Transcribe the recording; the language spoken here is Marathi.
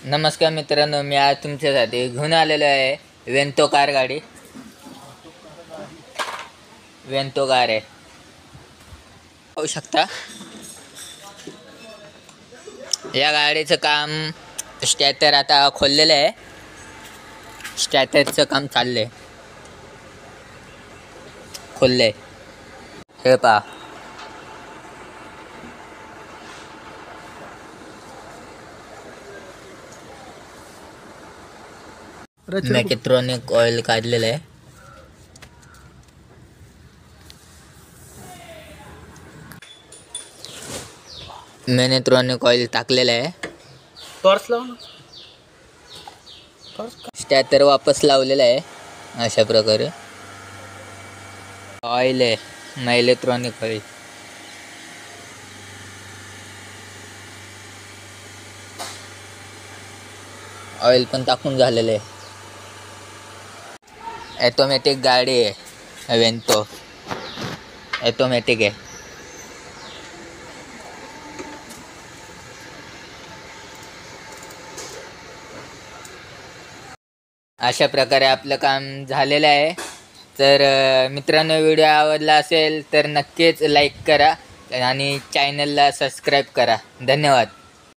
नमस्कार मित्रांनो, मी आज तुमच्यासाठी घेऊन आलेलो आहे वेंतो कार गाडी. वेंतो कार आहे, पाहू शकता. या गाडीचं काम स्टॅटर आता खोललेलं आहे. स्टॅटरचं काम चाललंय, खोललंय. हे पहा, मॅकेट्रॉनिक ऑइल काढलेलं आहे. मॅनेट्रॉनिक ऑइल टाकलेलं आहे. टॉर्च लाव ना. स्टॅटर वापस लावलेलं आहे. अशा प्रकारे ऑइल आहे, मॅलेट्रॉनिक ऑइल. ऑइल पण टाकून झालेलं आहे. ॲटोमॅटिक गाडी आहे वेंतो, ॲटोमॅटिक आहे. अशा प्रकारे आपलं काम झालेलं आहे. तर मित्रांनो, व्हिडिओ आवडला असेल तर नक्कीच लाईक करा आणि चॅनलला सबस्क्राईब करा. धन्यवाद.